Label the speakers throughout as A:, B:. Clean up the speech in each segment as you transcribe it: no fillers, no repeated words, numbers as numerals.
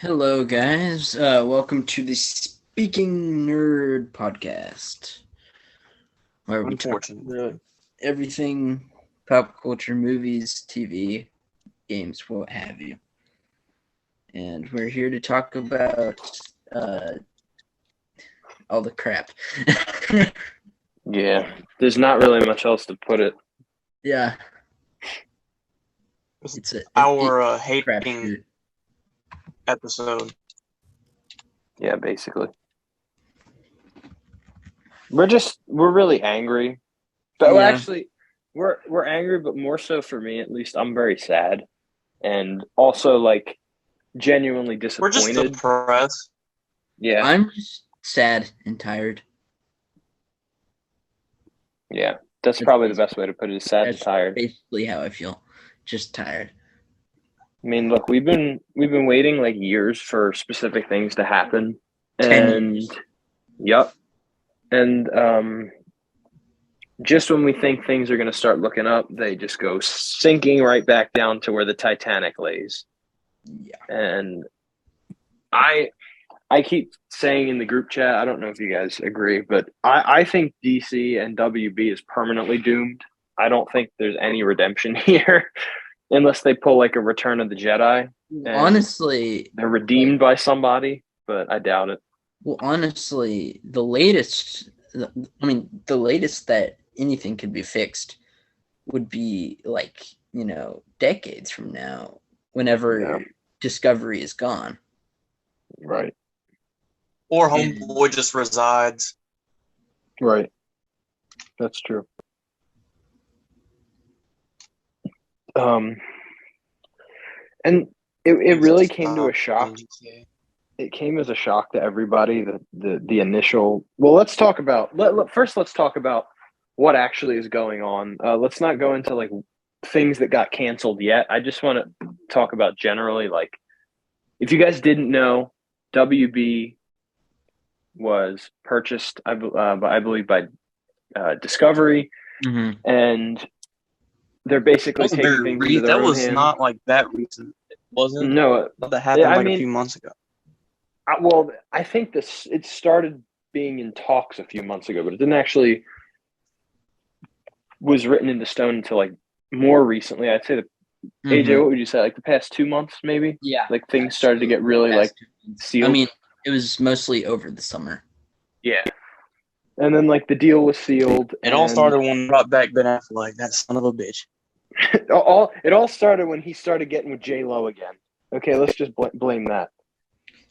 A: Hello, guys. Welcome to the Speaking Nerd podcast, where we talk
B: Unfortunately.
A: about everything pop culture, movies, TV, games, what have you. And we're here to talk about uh, all the crap.
C: Yeah, there's not really much else to put it.
A: Yeah,
B: This is
A: it's a
B: our
A: crap
B: hating
A: shoot.
B: episode.
C: Yeah, basically. We're really angry. But
A: Yeah.
C: actually we're angry, but more so for me at least. I'm very sad and also like genuinely
B: We're just
C: disappointed.
B: depressed.
C: Yeah.
A: I'm just sad and tired.
C: Yeah. That's probably the best way to put it, is sad and
A: That's
C: tired.
A: basically how I feel. Just tired.
C: I mean, look, we've been waiting like years for specific things to happen.
A: 10
C: And
A: years.
C: yep. And just when we think things are going to start looking up, they just go sinking right back down to where the Titanic lays.
A: Yeah.
C: And I keep saying in the group chat, I don't know if you guys agree, but I think DC and WB is permanently doomed. I don't think there's any redemption here unless they pull like a Return of the Jedi.
A: Honestly,
C: they're redeemed by somebody, but I doubt it.
A: well, honestly, the latest that anything could be fixed would be like, decades from now, whenever
C: Yeah.
A: Discovery is gone.
C: Right.
B: Or Homeboy just resides.
C: Right. That's true. And it really came to a shock. It came as a shock to everybody, the initial. Well, let's talk about first. Let's talk about what actually is going on. Let's not go into like things that got canceled yet. I just want to talk about generally, like, if you guys didn't know, WB was purchased, I believe, by Discovery, and they're basically taking things into their own hands.
B: Not like that recent, wasn't?
C: No,
B: that happened a few months ago.
C: Well, I think it started being in talks a few months ago, but it didn't actually was written into stone until like more recently. I'd say AJ, what would you say? Like the past 2 months, maybe?
A: Yeah.
C: Like things started to get really like sealed.
A: I mean, it was mostly over the summer.
C: Yeah. And then like the deal was sealed.
B: It all started when brought back Ben Affleck, that son of a bitch.
C: It all started when he started getting with J-Lo again. Okay, let's just blame that.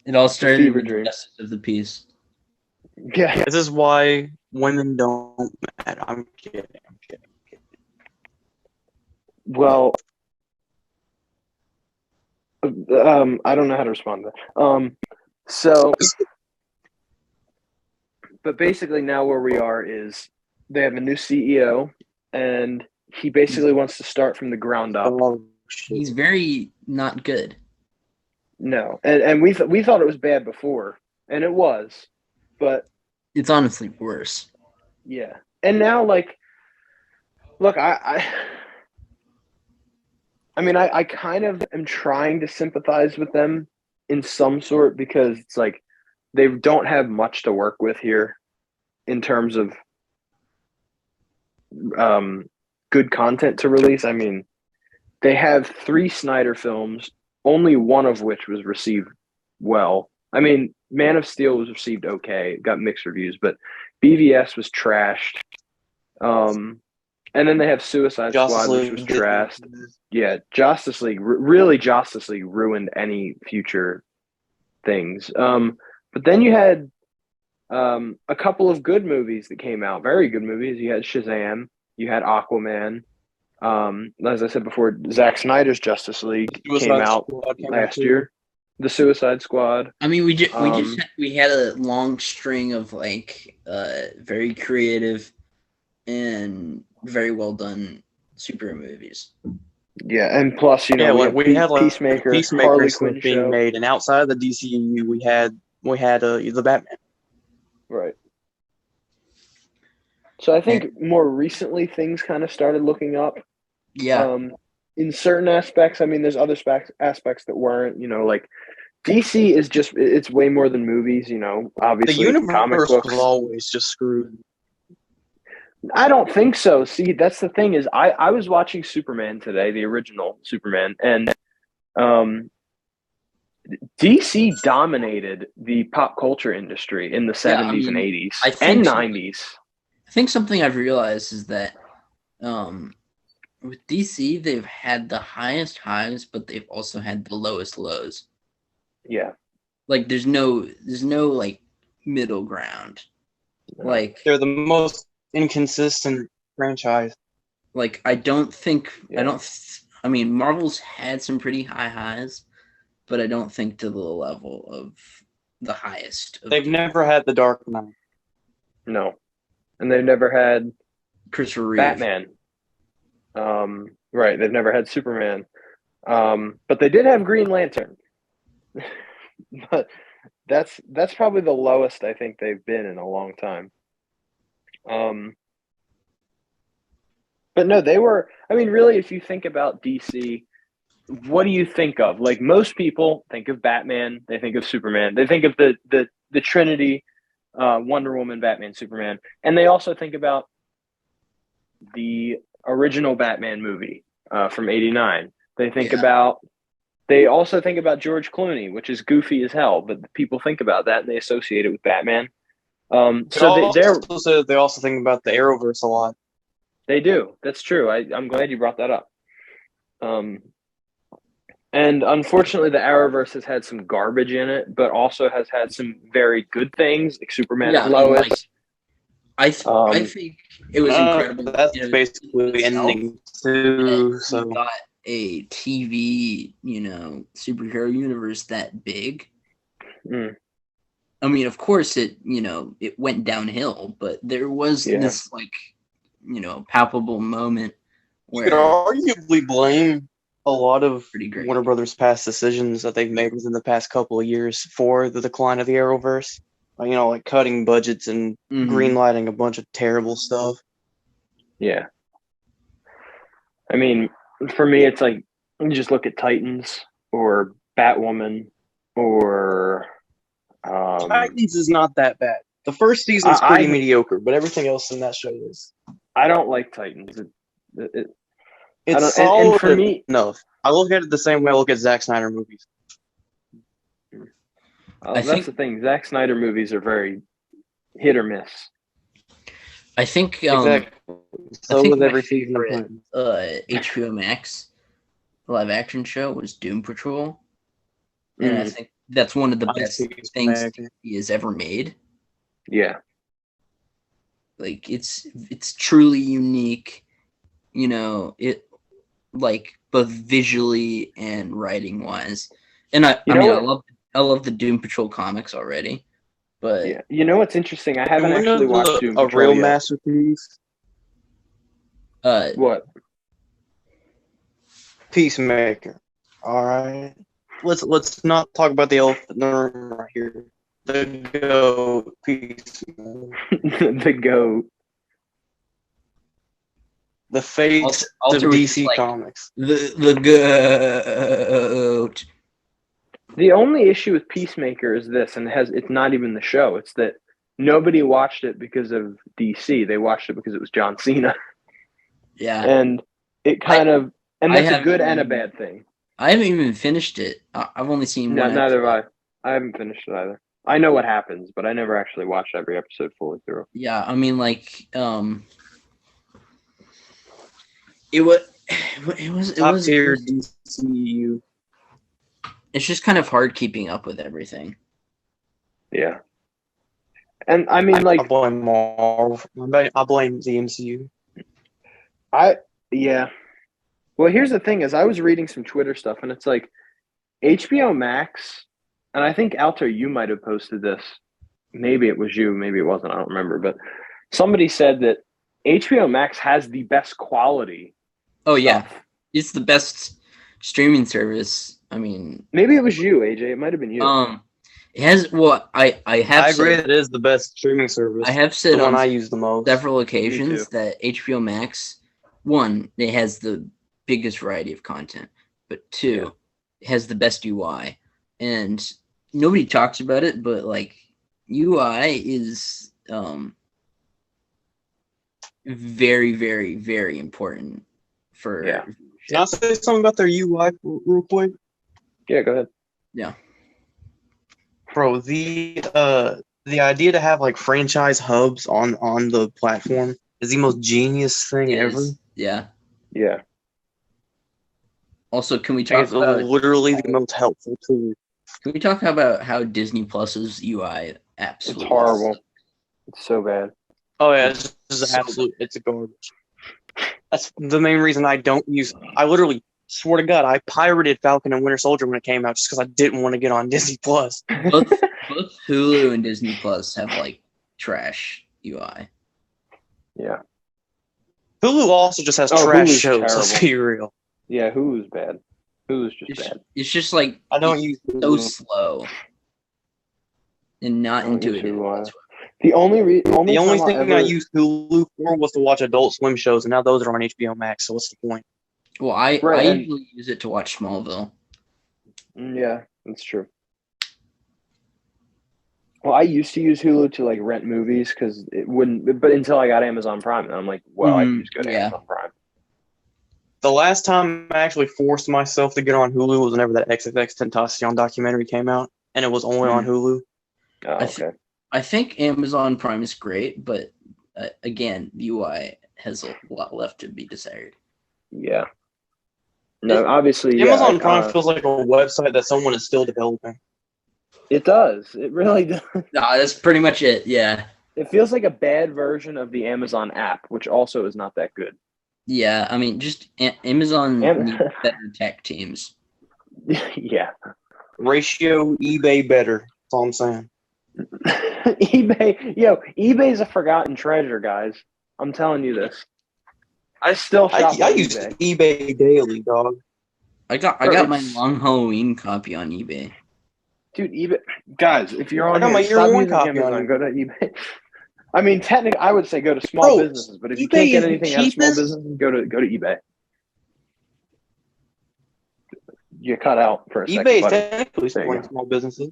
A: It all started with the Justice of the Peace.
C: Yeah.
B: This is why women don't matter. I'm kidding.
C: Well, I don't know how to respond to that. But basically now where we are is they have a new CEO, and he basically wants to start from the ground up.
A: He's very not good.
C: No, and we thought it was bad before, and it was, but
A: it's honestly worse.
C: Yeah, and now like, look, I mean, I kind of am trying to sympathize with them in some sort, because it's like they don't have much to work with here in terms of good content to release. I mean, they have 3 Snyder films, only one of which was received well. I mean, Man of Steel was received okay, got mixed reviews, but BVS was trashed. And then they have Suicide Squad, which was trashed. Yeah, Justice League ruined any future things. But then you had a couple of good movies that came out, very good movies. You had Shazam, you had Aquaman. As I said before, Zack Snyder's Justice League came out last year. The Suicide Squad.
A: I mean, we had a long string of like very creative and very well done superhero movies.
C: Yeah, and plus, we had like Peacemaker, Harley Quinn
B: being
C: show.
B: made, and outside of the DCU, we had the Batman.
C: Right. So I think more recently things kind of started looking up.
A: Yeah.
C: In certain aspects, I mean, there's other aspects that weren't. Like DC is just it's way more than movies, you know.
B: The
C: Obviously, comic
B: universe
C: books.
B: was always just screwed.
C: I don't think so. See, that's the thing is I was watching Superman today, the original Superman, and um DC dominated the pop culture industry in the
A: Yeah, I
C: 70s and
A: mean,
C: 80s
A: I
C: and
A: think
C: 90s.
A: I think something I've realized is that with DC, they've had the highest highs, but they've also had the lowest lows.
C: Yeah.
A: Like there's no like middle ground. Like
B: They're the most inconsistent franchise.
A: I don't think
C: Yeah.
A: I mean Marvel's had some pretty high highs, but I don't think to the level of the highest.
B: They've never had the Dark Knight.
C: No. And they've never had
A: Christopher Reeve.
C: Batman. Right, they've never had Superman. But they did have Green Lantern. But that's probably the lowest I think they've been in a long time. But no, they were. I mean, really, if you think about DC, what do you think of? Like most people think of Batman, they think of Superman, they think of the Trinity, Wonder Woman, Batman, Superman, and they also think about the original Batman movie from '89. They think about. They also think about George Clooney, which is goofy as hell, but people think about that and they associate it with Batman.
B: They also think about the Arrowverse a lot.
C: They do. That's true. I'm glad you brought that up. And unfortunately, the Arrowverse has had some garbage in it, but also has had some very good things, like Superman and Lois.
A: I think it was incredible.
B: That's basically ending too. So
A: got a TV, superhero universe that big.
C: Mm.
A: I mean, of course, it went downhill, but there was this palpable moment where
B: you could arguably blame a lot of
A: great.
B: Warner Brothers' past decisions that they've made within the past couple of years for the decline of the Arrowverse. Like cutting budgets and greenlighting a bunch of terrible stuff.
C: Yeah. I mean, for me, it's like you just look at Titans or Batwoman or
B: Titans is not that bad. The first season's pretty mediocre, but everything else in that show is.
C: I don't like Titans.
B: It's solid. And for me, no, I look at it the same way I look at Zack Snyder movies.
C: That's the thing. Zack Snyder movies are very hit or miss.
A: I think
B: exactly. So with every season
A: HBO Max live action show was Doom Patrol, and I think that's one of the best things he has ever made.
C: Yeah,
A: like it's truly unique. It like both visually and writing wise, and I love the Doom Patrol comics already. But
C: yeah, what's interesting? I haven't actually watched Doom Patrol
B: real
C: yet.
B: Masterpiece.
C: What?
B: Peacemaker. All right. Let's not talk about the elephant in the room right here. The GOAT. Peacemaker.
C: The GOAT.
B: The face of DC Comics.
A: The GOAT.
C: The only issue with Peacemaker is this, and it's not even the show. It's that nobody watched it because of DC. They watched it because it was John Cena.
A: Yeah.
C: And it that's a good and a bad thing.
A: I haven't even finished it. I've only seen one.
C: Neither have I. I haven't finished it either. I know what happens, but I never actually watched every episode fully through.
A: Yeah, I mean, it was
B: top tier DCU.
A: It's just kind of hard keeping up with everything.
C: Yeah. And I mean,
B: I blame Marvel. I blame the MCU.
C: Yeah. Well, here's the thing is I was reading some Twitter stuff, and it's like HBO Max, and I think, Alto, you might have posted this. Maybe it was you, maybe it wasn't, I don't remember. But somebody said that HBO Max has the best quality.
A: Oh, yeah. It's the best streaming service. I mean,
C: maybe it was you, AJ. It might have been you.
A: It has. Well, I
B: agree. It is the best streaming service.
A: I have said
B: the one I use the most.
A: Several occasions that HBO Max, one, it has the biggest variety of content, but two, it has the best UI, and nobody talks about it, but like UI is very, very, very important for.
C: Yeah.
B: Can I say something about their UI real quick?
C: Yeah, go ahead.
A: Yeah.
B: Bro, the idea to have like franchise hubs on the platform is the most genius thing
A: It
B: ever.
A: is. Yeah.
C: Yeah.
A: Also, can we
B: Like,
A: talk
B: it's
A: about
B: literally the most helpful tool.
A: Can we talk about how Disney Plus's UI absolutely
C: It's horrible. It's so bad.
B: Oh yeah, it's just
A: So
B: absolute. It's a garbage. That's the main reason I don't use. I literally swear to God, I pirated Falcon and Winter Soldier when it came out just because I didn't want to get on Disney Plus.
A: both Hulu and Disney Plus have like trash UI.
C: Yeah.
B: Hulu also just has
C: Oh,
B: trash
C: Hulu's
B: shows. Let's
C: terrible.
B: be real.
C: Yeah, Hulu's bad. Hulu's just bad.
A: It's just like
B: I don't use
A: so
B: Hulu.
A: slow and not
C: I don't use
A: intuitive.
C: Hulu. The only
B: The only
C: time
B: thing
C: I'll ever...
B: I used Hulu for was to watch Adult Swim shows, and now those are on HBO Max. So what's the point?
A: Well, I
C: Right, and-
A: usually use it to watch Smallville.
C: Yeah, that's true. Well, I used to use Hulu to like rent movies because it wouldn't, but until I got Amazon Prime, and I'm like, well, I can just go to
A: Yeah.
C: Amazon Prime.
B: The last time I actually forced myself to get on Hulu was whenever that XXX Tentacion documentary came out, and it was only on Hulu.
C: Oh,
A: I
C: okay.
A: I think Amazon Prime is great, but again, the UI has a lot left to be desired.
C: Yeah. No, obviously, yeah.
B: Amazon Prime feels like a website that someone is still developing.
C: It does. It really does.
A: No, that's pretty much it. Yeah.
C: It feels like a bad version of the Amazon app, which also is not that good.
A: Yeah, I mean, just Amazon needs better tech teams.
C: Yeah.
B: Ratio eBay better. That's all I'm saying.
C: eBay's a forgotten treasure, guys. I'm telling you this. I still shop
B: I
C: on
B: use
C: eBay.
B: eBay daily, dog.
A: I got my long Halloween copy on eBay.
C: Dude, eBay, guys, if you're on
B: got
C: here,
B: my year
C: stop
B: one
C: using
B: copy
C: Amazon.
B: on
C: Go to eBay. I mean, technically, I would say go to small businesses, but if you can't get anything out of small businesses, go to eBay. You cut out for a second.
B: eBay is
C: buddy.
B: technically supporting small businesses.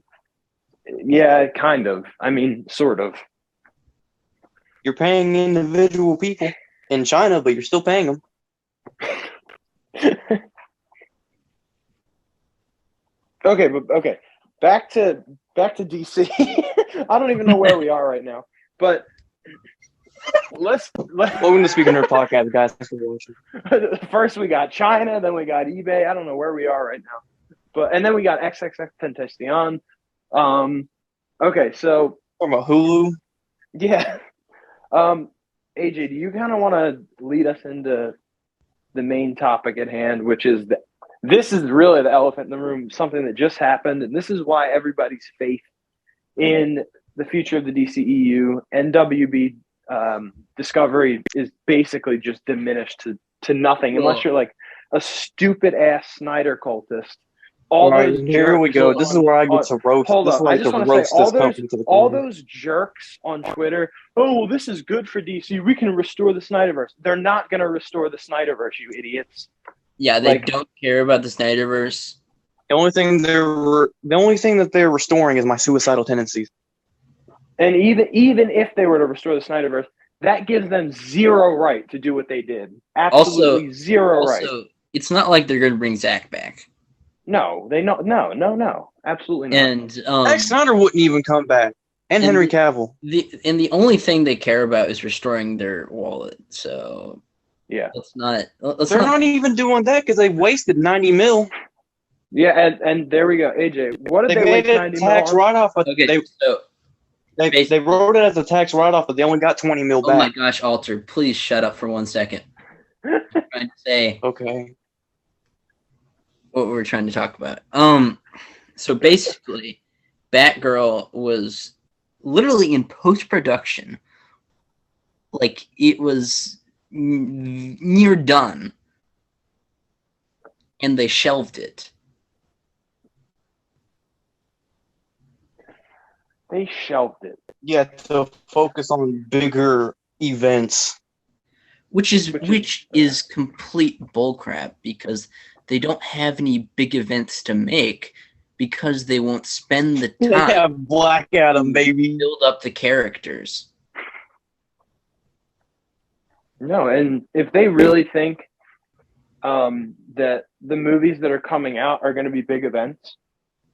C: Yeah, kind of. I mean, sort of.
B: You're paying individual people in China, but you're still paying them.
C: Okay. Back to DC. I don't even know where we are right now, but let's
B: Welcome to Speaking Nerd Podcast, guys. Thanks for watching.
C: First we got China, then we got eBay. I don't know where we are right now, and then we got XXX Tentacion. Okay, so
B: Talking about Hulu.
C: yeah. AJ, do you kind of want to lead us into the main topic at hand, which is that this is really the elephant in the room, something that just happened, and this is why everybody's faith in the future of the DCEU and WB Discovery is basically just diminished to nothing, unless you're like a stupid ass Snyder cultist.
B: Here we go. This is where I get to roast.
C: Hold
B: this
C: up.
B: is like
C: I just
B: the
C: want to
B: roast
C: say all
B: this
C: those jerks on Twitter. Oh, well, this is good for DC. We can restore the Snyderverse. They're not going to restore the Snyderverse, you idiots.
A: Yeah, they don't care about the Snyderverse.
B: The only thing that they're restoring is my suicidal tendencies.
C: And even if they were to restore the Snyderverse, that gives them zero right to do what they did. Absolutely zero right.
A: It's not like they're going to bring Zack back.
C: No, no, absolutely not.
A: And
B: Zack Snyder wouldn't even come back, and Henry Cavill.
A: The only thing they care about is restoring their wallet. So
C: yeah,
B: They're not even doing that because they wasted $90 million.
C: Yeah, and there we go, AJ. What did they waste $90
B: tax write-off?
A: Okay,
B: they wrote it as a tax write-off, but they only got $20 million back.
A: Oh my gosh, Alter, please shut up for 1 second. I'm trying to say
B: okay.
A: What we were trying to talk about. So basically, Batgirl was literally in post-production. Like, it was near done. And they shelved it.
C: They shelved it.
B: Yeah, to focus on bigger events.
A: Which is complete bullcrap because they don't have any big events to make because they won't spend the
B: They
A: time
B: have Black Adam,
A: to
B: baby.
A: build up the characters.
C: No, and if they really think that the movies that are coming out are going to be big events,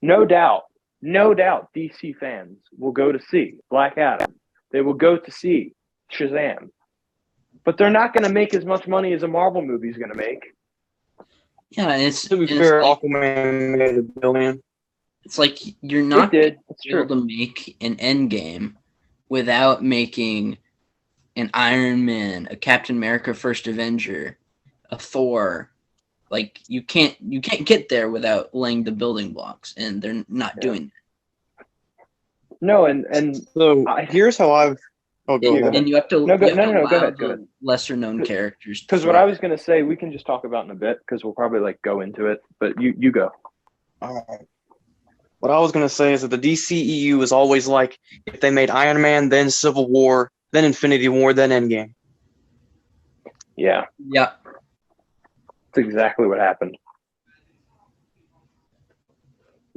C: no doubt, DC fans will go to see Black Adam. They will go to see Shazam. But they're not going to make as much money as a Marvel movie is going to make.
A: Yeah, and it's
B: To be
A: and
B: fair,
A: it's like,
B: Aquaman made $1 billion.
A: it's like you're not
C: It did. It's
A: able
C: true.
A: to make an Endgame without making an Iron Man, a Captain America First Avenger, a Thor. Like you can't get there without laying the building blocks, and they're not doing
C: No, and
B: So here's how I've. Oh, go
C: Yeah,
A: that.
B: ahead.
A: And you have to
C: No, go
A: allow
C: ahead.
A: the lesser known characters.
C: Because what I was going to say, we can just talk about in a bit because we'll probably like go into it. But you go.
B: All right. What I was going to say is that the DCEU is always like if they made Iron Man, then Civil War, then Infinity War, then Endgame.
C: Yeah,
A: Yeah.
C: that's exactly what happened.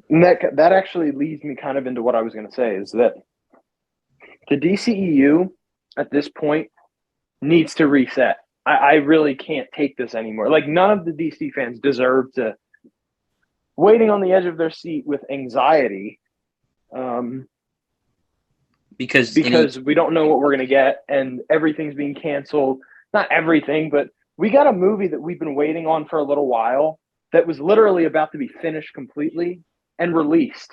C: And that actually leads me kind of into what I was going to say is that the DCEU at this point needs to reset. I really can't take this anymore. Like none of the DC fans deserve to waiting on the edge of their seat with anxiety
A: Because
C: we don't know what we're going to get and everything's being canceled. Not everything, but we got a movie that we've been waiting on for a little while that was literally about to be finished completely and released.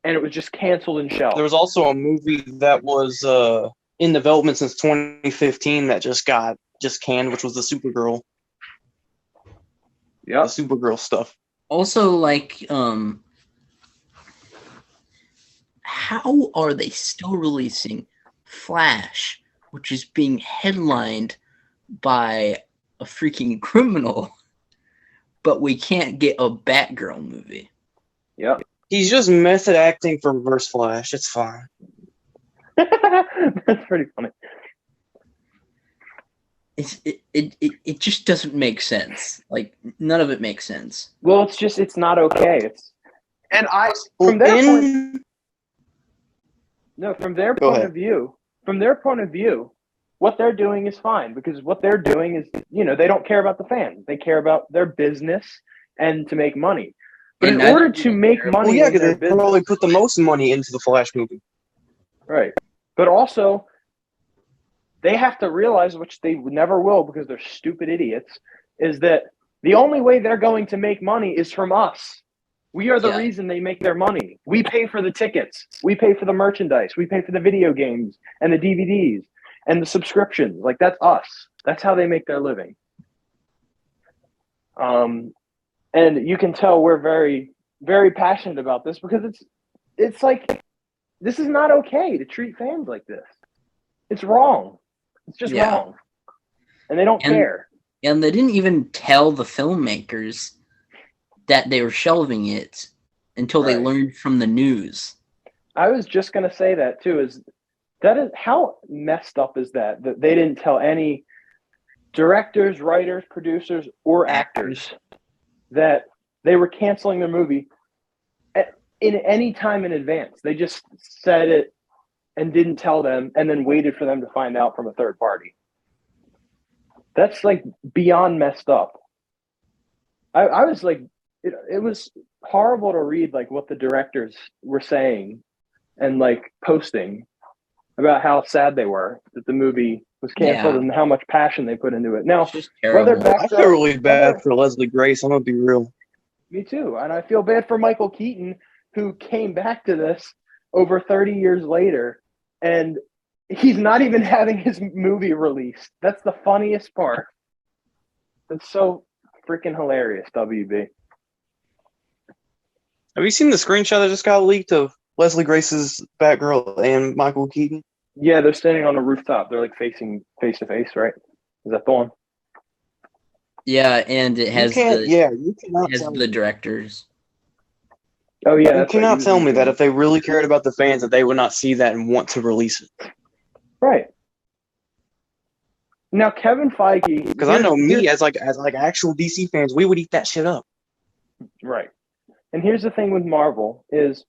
C: And it was just canceled and shelved.
B: There was also a movie that was in development since 2015 that just canned, which was the Supergirl.
C: Yeah,
B: The Supergirl stuff.
A: also, like, how are they still releasing Flash, which is being headlined by a freaking criminal, but we can't get a Batgirl movie?
C: Yep.
B: He's just method acting for Reverse Flash. It's fine.
C: That's pretty funny.
A: It just doesn't make sense. Like none of it makes sense.
C: Well, it's not okay. From their point of view, what they're doing is fine because what they're doing is, they don't care about the fans. They care about their business and to make money. But in order to make money,
B: well, yeah, because they probably put the most money into the Flash movie.
C: Right. But also, they have to realize, which they never will because they're stupid idiots, is that the only way they're going to make money is from us. We are the reason they make their money. We pay for the tickets. We pay for the merchandise. We pay for the video games and the DVDs and the subscriptions. Like, that's us. That's how they make their living. And you can tell we're very, very passionate about this because it's like, this is not okay to treat fans like this. It's wrong. It's just wrong. And they don't care.
A: And they didn't even tell the filmmakers that they were shelving it until they learned from the news. I
C: was just going to say that too, how messed up is that they didn't tell any directors, writers, producers, or actors that they were canceling their movie in any time in advance. They just said it and didn't tell them and then waited for them to find out from a third party. That's like beyond messed up. I was like, it was horrible to read like what the directors were saying and like posting about how sad they were that the movie was canceled and how much passion they put into it. Now,
B: I feel really bad for Leslie Grace. I'm gonna be real.
C: Me too, and I feel bad for Michael Keaton, who came back to this over 30 years later, and he's not even having his movie released. That's the funniest part. It's so freaking hilarious, WB.
B: Have you seen the screenshot that just got leaked of Leslie Grace's Batgirl and Michael Keaton?
C: Yeah, they're standing on a rooftop. They're like facing face to face, right? Is that the one?
A: Yeah, and it has the directors.
C: Oh yeah,
B: you cannot tell me that if they really cared about the fans, that they would not see that and want to release it.
C: Right. Now, Kevin Feige,
B: because I know me as actual DC fans, we would eat that shit up.
C: Right. And here's the thing with Marvel is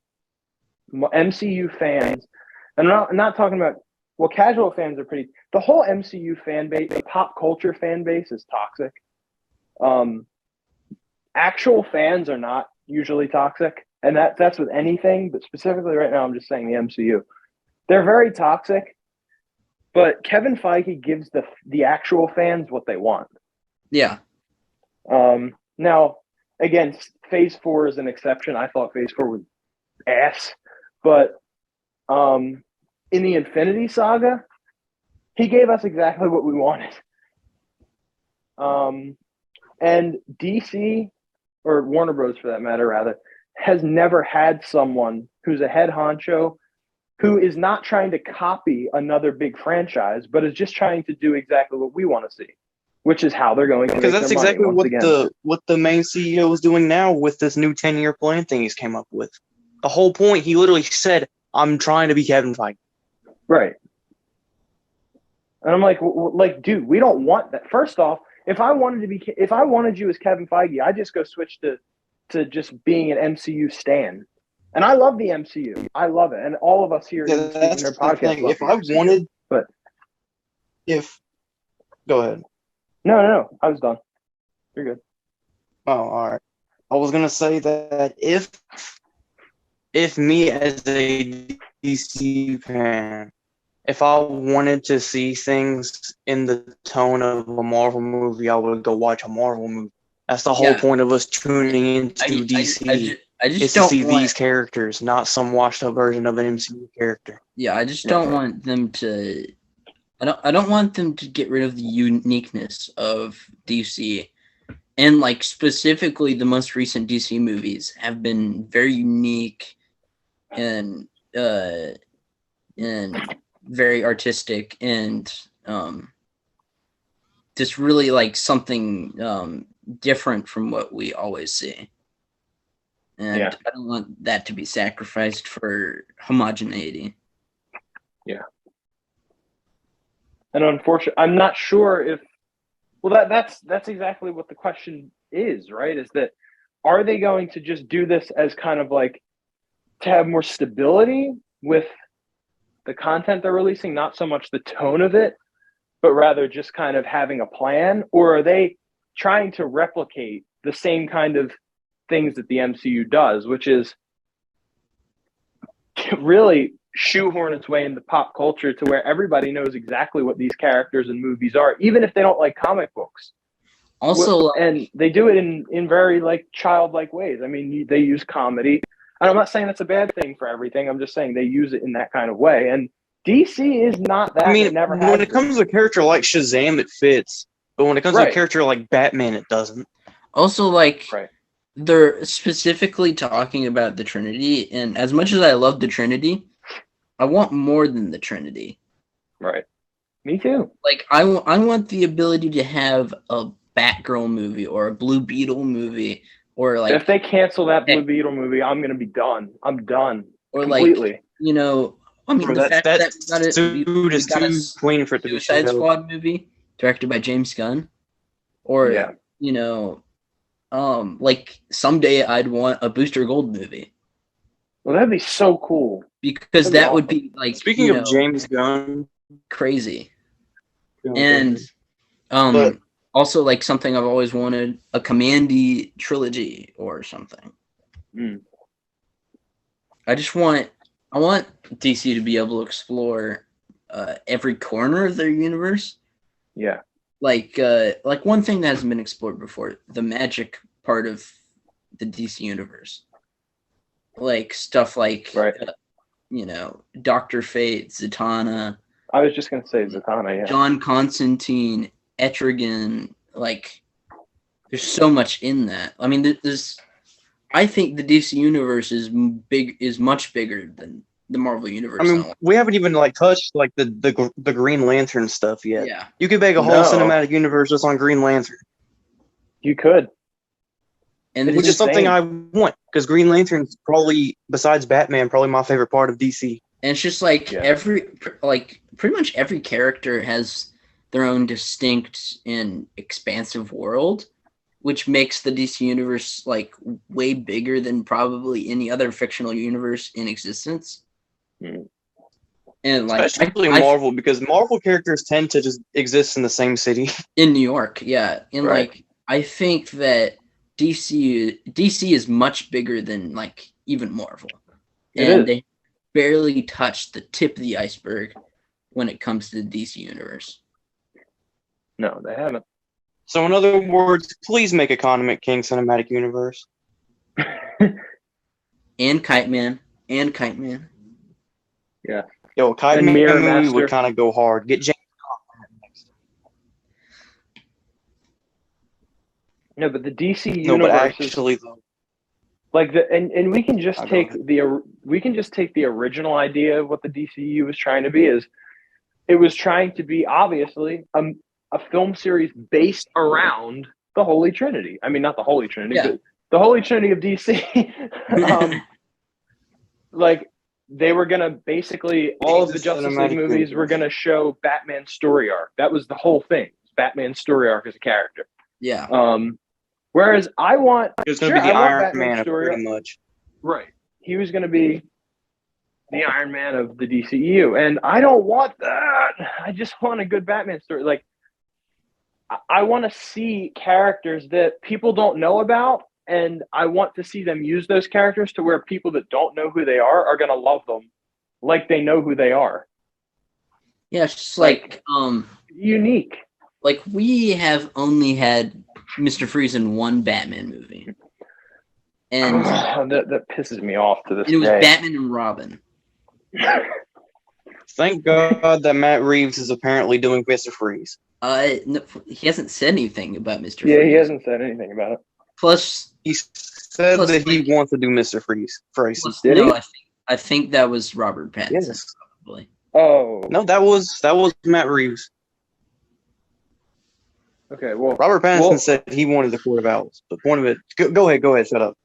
C: MCU fans, and I'm not talking about, well, casual fans are pretty, the whole MCU fan base, the pop culture fan base is toxic. Actual fans are not usually toxic, and that's with anything, but specifically right now I'm just saying the MCU. They're very toxic, but Kevin Feige gives the actual fans what they want.
A: Yeah.
C: Now, again, Phase 4 is an exception. I thought Phase 4 was ass, but in the Infinity Saga, he gave us exactly what we wanted. And DC, or Warner Bros. For that matter, rather, has never had someone who's a head honcho who is not trying to copy another big franchise, but is just trying to do exactly what we want to see, which is how they're going to make their money.
B: Because that's exactly
C: again.
B: what the main CEO is doing now with this new 10-year plan thing he's came up with. The whole point, he literally said, "I'm trying to be Kevin Feige."
C: Right. And I'm like, dude, we don't want that. First off, if I wanted you as Kevin Feige, I'd just go switch to just being an MCU stan. And I love the MCU. I love it. And all of us here in the podcast love
B: if I
C: MCU,
B: wanted,
C: but
B: go ahead.
C: No, I was done. You're good.
B: Oh, all right. I was gonna say that if me as a DC fan, if I wanted to see things in the tone of a Marvel movie, I would go watch a Marvel movie. That's the whole point of us tuning into DC.
A: I just
B: is
A: don't
B: to see
A: want
B: these characters, not some washed up version of an MCU character.
A: Yeah, I just don't want them to. I don't want them to get rid of the uniqueness of DC, and like specifically the most recent DC movies have been very unique and very artistic and just really like something different from what we always see. And I don't want that to be sacrificed for homogeneity.
C: Yeah. And unfortunately, I'm not sure if, well, that's exactly what the question is, right? Is that, are they going to just do this as kind of like to have more stability with the content they're releasing, not so much the tone of it, but rather just kind of having a plan? Or are they trying to replicate the same kind of things that the MCU does, which is really shoehorn its way into pop culture to where everybody knows exactly what these characters and movies are, even if they don't like comic books.
A: Also,
C: and they do it in very like childlike ways. I mean, they use comedy, and I'm not saying that's a bad thing for everything. I'm just saying they use it in that kind of way. And DC is not that.
B: I mean,
C: never
B: when it comes to a character like Shazam, it fits, but when it comes to a character like Batman, it doesn't.
A: Also, like. Right. They're specifically talking about the Trinity, and as much as I love the Trinity, I want more than the Trinity.
C: Right. Me too.
A: Like, I want the ability to have a Batgirl movie or a Blue Beetle movie, or like...
C: If they cancel that Blue Beetle movie, I'm going to be done. I'm done.
A: Or
C: completely.
A: Like, you know, I mean, the fact that we got a Suicide Squad movie directed by James Gunn, or, you know... like someday I'd want a Booster Gold movie.
C: Well, that'd be so cool.
A: Because that would be like,
B: speaking of James Gunn,
A: crazy. And also like something I've always wanted, a Commandy trilogy or something. I want DC to be able to explore every corner of their universe.
C: Yeah.
A: Like one thing that hasn't been explored before, the magic part of the DC universe. Like stuff like, you know, Dr. Fate, Zatanna.
C: I was just going to say Zatanna, yeah.
A: John Constantine, Etrigan. Like, there's so much in that. I mean, I think the DC universe is much bigger than the Marvel universe.
B: I mean, we haven't even like touched like the Green Lantern stuff yet.
A: Yeah,
B: you could make a whole cinematic universe just on Green Lantern.
C: You could,
B: and which is something I want, because Green Lantern's probably, besides Batman, probably my favorite part of DC.
A: And it's just like pretty much every character has their own distinct and expansive world, which makes the DC universe like way bigger than probably any other fictional universe in existence.
C: Mm.
A: And like
B: especially Marvel, because Marvel characters tend to just exist in the same city.
A: In New York, yeah. And
C: Right.
A: like I think that DC is much bigger than like even Marvel. And they barely touched the tip of the iceberg when it comes to the DC universe.
C: No, they haven't.
B: So in other words, please make a Condiment King cinematic universe.
A: And Kite Man.
C: Yeah.
B: Yo, Kite
C: And
B: Man
C: Mirror
B: movie
C: Master.
B: would kind of go hard. Get James.
C: No, but the DC universe
B: No, but actually, though,
C: like and we can just
B: I'll
C: take
B: go
C: the original idea of what the DCU was trying to be. Is it was trying to be obviously a film series based around the Holy Trinity. I mean, not the Holy Trinity, but the Holy Trinity of DC. Like they were gonna basically all of the Justice League movies were gonna show Batman's story arc. That was the whole thing. Batman's story arc as a character.
A: Yeah.
C: Whereas I want
B: it was going to be the Iron Man of pretty much.
C: Right. He was going to be the Iron Man of the DCEU, and I don't want that. I just want a good Batman story. Like I want to see characters that people don't know about, and I want to see them use those characters to where people that don't know who they are going to love them like they know who they are.
A: Yeah, it's just like
C: unique.
A: Like we have only had Mr. Freeze in one Batman movie. And
C: that pisses me off to this day.
A: It was Batman and Robin.
B: Thank God that Matt Reeves is apparently doing Mr. Freeze.
A: No, he hasn't said anything about Mr.
C: Yeah,
A: Freeze.
C: he hasn't said anything about it.
A: Plus,
B: he said that he wants to do Mr. Freeze.
C: Did he?
A: I think that was Robert Pattinson.
B: Yes.
A: Probably.
B: Oh no, that was Matt Reeves.
C: Okay, well,
B: Robert Pattinson said he wanted the Court of Owls, but one of it. Go ahead, shut up.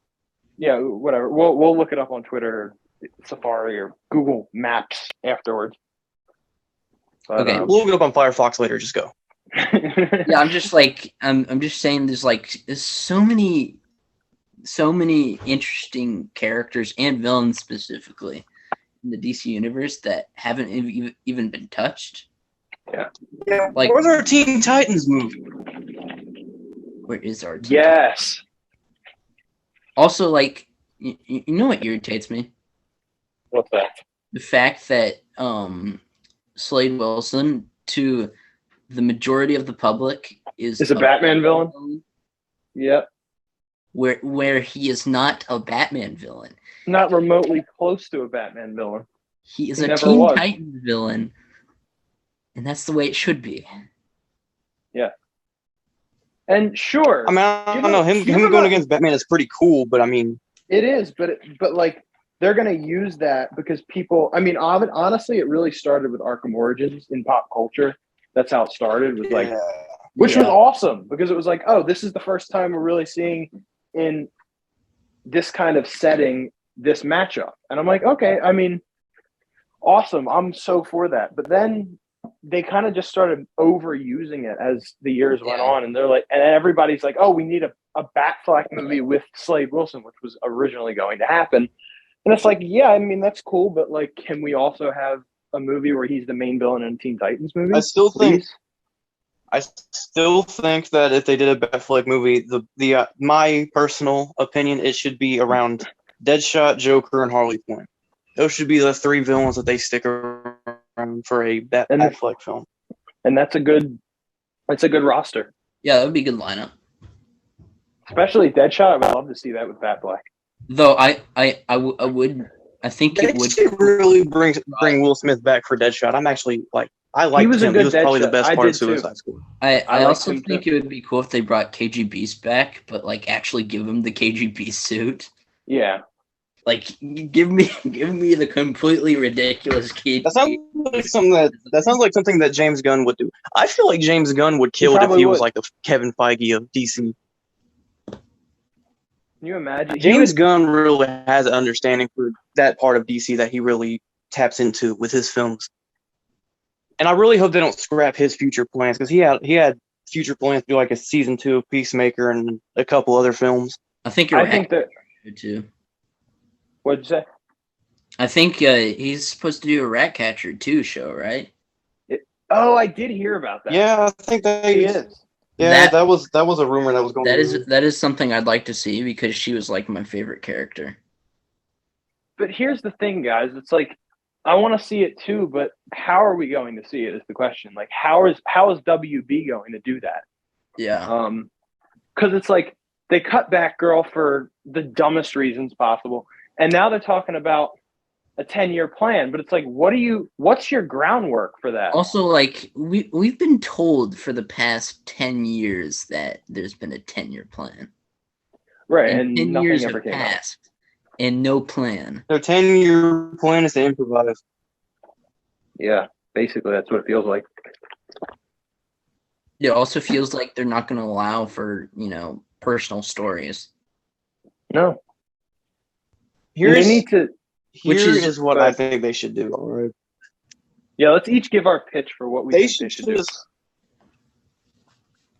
C: Yeah, whatever. We'll look it up on Twitter, Safari, or Google Maps afterwards. But,
B: okay, we'll look it up on Firefox later. Just go.
A: Yeah, I'm just saying. There's so many interesting characters and villains specifically in the DC universe that haven't even been touched.
C: Yeah.
B: Like, where's our Teen Titans movie?
A: Where is our
C: Teen Titans?
A: Also, like, you know what irritates me?
C: What's that?
A: The fact that Slade Wilson, to the majority of the public, is
C: a Batman villain. Yep.
A: Where he is not a Batman villain.
C: Not remotely close to a Batman villain.
A: He is a Teen Titans villain. And that's the way it should be.
C: Yeah. And sure.
B: I mean, I don't know. Him going against Batman is pretty cool, but I mean.
C: It is, but like, they're going to use that because people, I mean, honestly, it really started with Arkham Origins in pop culture. That's how it started, was like, which was awesome because it was like, oh, this is the first time we're really seeing in this kind of setting, this matchup. And I'm like, okay, I mean, awesome. I'm so for that. But then they kind of just started overusing it as the years went on, and they're like, and everybody's like, oh, we need a Batfleck movie with Slade Wilson, which was originally going to happen. And it's like, yeah, I mean, that's cool, but like, can we also have a movie where he's the main villain in a Teen Titans movie?
B: I still think that if they did a Batfleck movie, the my personal opinion, it should be around Deadshot, Joker, and Harley Quinn. Those should be the three villains that they stick around for a Batfleck film.
C: And that's a good roster.
A: Yeah, that would be a good lineup.
C: Especially Deadshot. I would love to see that with Batfleck.
A: Though I think it would
B: really bring Will Smith back for Deadshot. I'm actually like, I like him. He was probably the best part of Suicide Squad.
A: I also think it would be cool if they brought KG Beast back, but like actually give him the KG Beast suit.
C: Yeah.
A: Like give me the completely ridiculous kid.
B: That sounds like something that James Gunn would do. I feel like James Gunn would kill it if he was like the Kevin Feige of DC.
C: Can you imagine?
B: James Gunn really has an understanding for that part of DC that he really taps into with his films. And I really hope they don't scrap his future plans because he had future plans to do like a season 2 of Peacemaker and a couple other films.
A: I think
C: I think that.
A: too.
C: What'd you say?
A: I think he's supposed to do a Ratcatcher 2 show, right?
C: Oh, I did hear about that.
B: Yeah, I think
C: He is.
B: Yeah, that was a rumor that was going.
A: That is something I'd like to see because she was like my favorite character.
C: But here's the thing, guys. It's like I want to see it too, but how are we going to see it is the question. Like how is WB going to do that?
A: Yeah.
C: Because it's like they cut Batgirl for the dumbest reasons possible, and now they're talking about a 10-year plan. But it's like, what's your groundwork for that?
A: Also, like we've been told for the past 10 years that there's been a 10-year plan.
C: Right, and
A: 10
C: nothing
A: years
C: ever
A: have
C: came out.
A: passed, and no plan.
B: Their 10-year plan is to improvise.
C: Yeah, basically that's what it feels like.
A: It also feels like they're not going to allow for, personal stories.
C: No.
B: Here
A: Which
B: is what I think they should do. All right.
C: Yeah, let's each give our pitch for what we think they should do.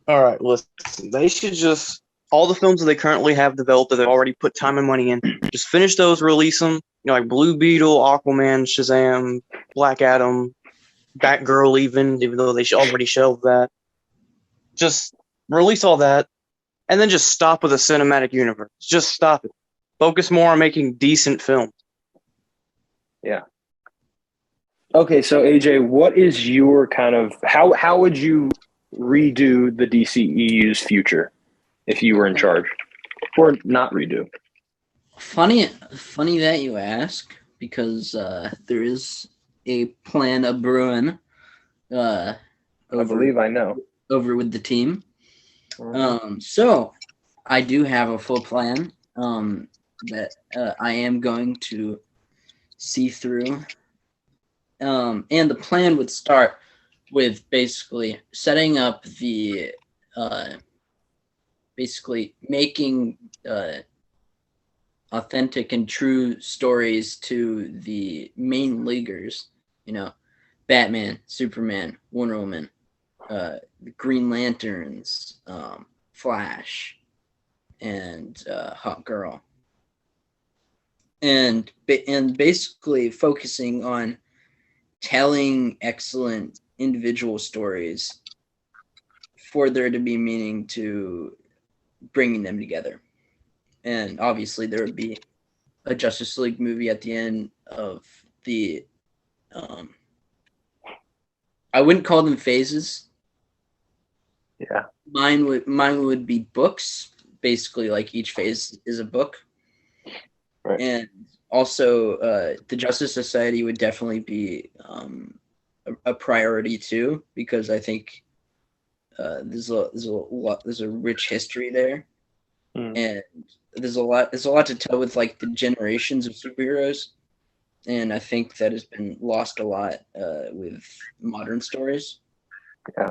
B: All right, listen. They should just all the films that they currently have developed that they've already put time and money in. Just finish those, release them. Like Blue Beetle, Aquaman, Shazam, Black Adam, Batgirl, even though they should already shelved that. Just release all that, and then just stop with a cinematic universe. Just stop it. Focus more on making decent films.
C: Yeah. Okay, so AJ, what is your kind of how would you redo the DCEU's future if you were in charge, or not redo?
A: Funny that you ask, because there is a plan of brewing. I
C: believe I know.
A: Over with the team. So I do have a full plan that I am going to see through. And the plan would start with basically setting up the basically making authentic and true stories to the main leaguers, Batman, Superman, Wonder Woman, the Green Lanterns, Flash, and Hot Girl, and basically focusing on telling excellent individual stories for there to be meaning to bringing them together. And obviously there would be a Justice League movie at the end of the I wouldn't call them phases.
C: Yeah.
A: Mine would be books. Basically, like each phase is a book.
C: Right.
A: And also the Justice Society would definitely be a priority too, because I think there's a rich history there. And there's a lot to tell with like the generations of superheroes, and I think that has been lost a lot with modern stories.
C: Yeah,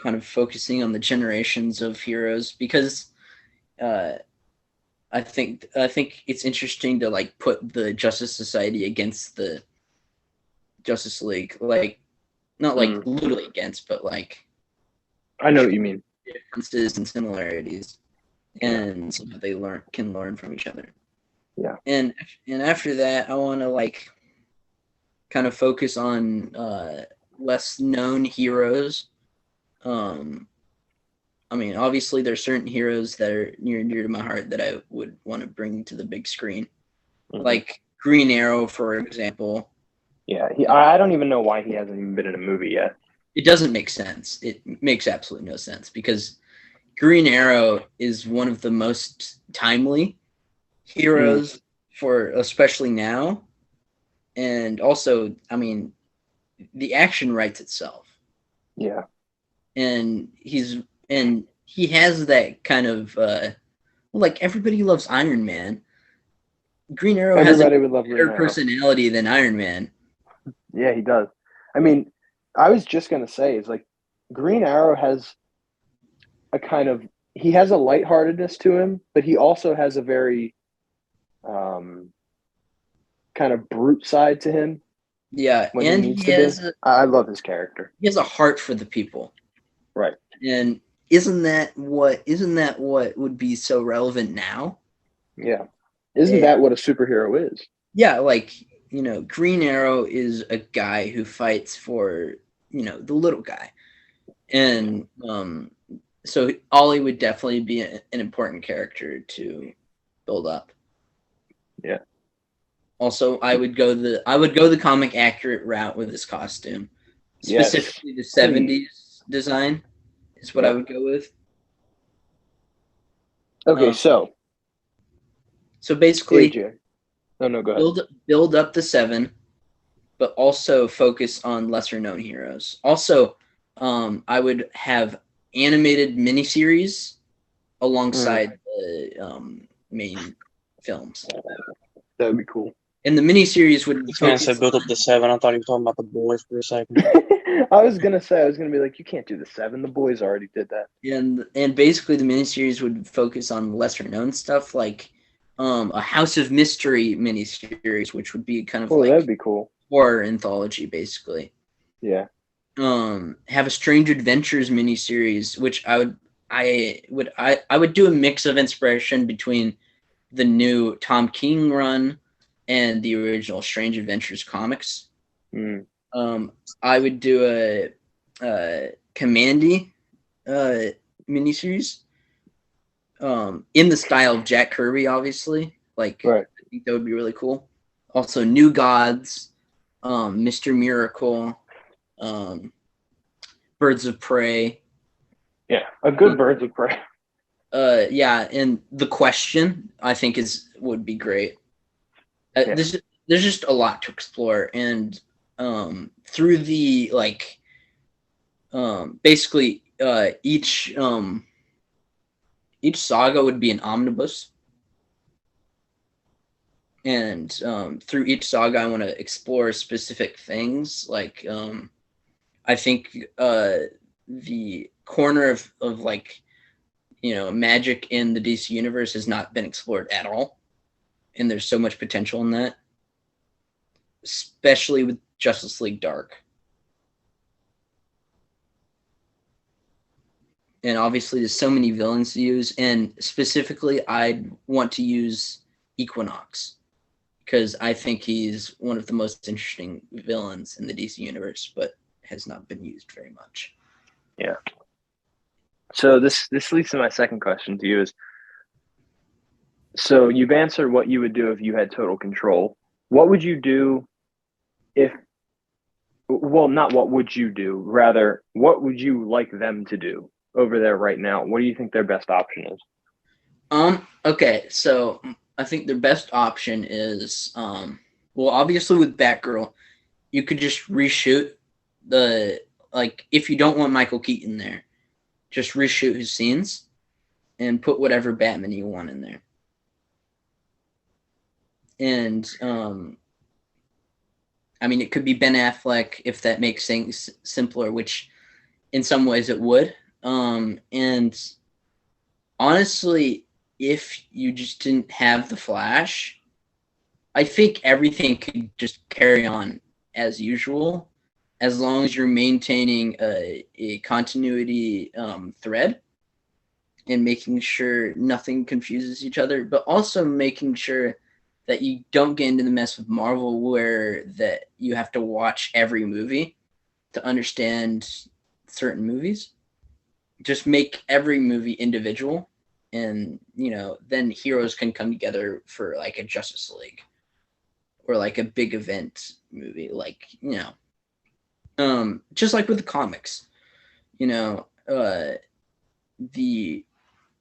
A: kind of focusing on the generations of heroes, because I think it's interesting to like put the Justice Society against the Justice League, like not like literally against, but like
C: I know what you mean.
A: Differences and similarities. And so they can learn from each other.
C: Yeah.
A: And after that, I want to like kind of focus on less known heroes. I mean, obviously there's certain heroes that are near and dear to my heart that I would want to bring to the big screen. Like Green Arrow, for example.
C: Yeah, I don't even know why he hasn't even been in a movie yet.
A: It doesn't make sense. It makes absolutely no sense, because Green Arrow is one of the most timely heroes for especially now. And also, I mean, the action writes itself.
C: Yeah.
A: And he has that kind of like everybody loves Iron Man. Green Arrow
C: everybody
A: has
C: would love
A: better personality than Iron Man.
C: Yeah, he does. I mean, I was just gonna say, it's like Green Arrow has a kind of, he has a lightheartedness to him, but he also has a very kind of brute side to him.
A: Yeah,
C: and I love his character.
A: He has a heart for the people.
C: Right.
A: And isn't that what would be so relevant now?
C: Yeah. Isn't
A: Yeah.
C: that what a superhero is?
A: Yeah, like, Green Arrow is a guy who fights for, the little guy. And so Ollie would definitely be an important character to build up.
C: Yeah.
A: Also, I would go the comic accurate route with his costume.
C: Yes.
A: Specifically the 70s design is what I would go with.
C: Okay, so
A: basically
C: AJ. No, go ahead.
A: build up the 7, but also focus on lesser known heroes. Also, I would have animated miniseries alongside the main films.
C: That would be cool.
A: And the miniseries would
B: You can't say
A: focus
B: build up the 7. I thought you were talking about the boys for a second.
C: I was gonna be like, you can't do the 7. The boys already did that.
A: and basically the miniseries would focus on lesser known stuff, like a House of Mystery miniseries, which would be kind of like
C: that'd be cool.
A: horror anthology, basically.
C: Yeah.
A: Have a Strange Adventures miniseries, which I would do a mix of inspiration between the new Tom King run and the original Strange Adventures comics. I would do a Commandy miniseries in the style of Jack Kirby, obviously. Like,
C: right.
A: I think that would be really cool. Also, New Gods, Mr. Miracle, Birds of Prey.
C: Yeah, a good Birds of Prey.
A: Yeah, and The Question, I think would be great. There's just a lot to explore, and through the basically each saga would be an omnibus, and through each saga I want to explore specific things. Like I think the corner of like magic in the DC universe has not been explored at all, and there's so much potential in that, especially with Justice League Dark. And obviously there's so many villains to use, and specifically I'd want to use Equinox because I think he's one of the most interesting villains in the DC universe, but has not been used very much.
C: Yeah. So this leads to my second question to you is, so you've answered what you would do if you had total control. What would you do not what would you do, rather, what would you like them to do over there right now? What do you think their best option is?
A: Okay, so I think their best option is, well, obviously with Batgirl, you could just reshoot if you don't want Michael Keaton there, just reshoot his scenes and put whatever Batman you want in there. And I mean, it could be Ben Affleck if that makes things simpler, which in some ways it would. And honestly, if you just didn't have the Flash, I think everything could just carry on as usual, as long as you're maintaining a continuity thread and making sure nothing confuses each other, but also making sure that you don't get into the mess with Marvel where that you have to watch every movie to understand certain movies. Just make every movie individual, and then heroes can come together for like a Justice League or like a big event movie, like just like with the comics, the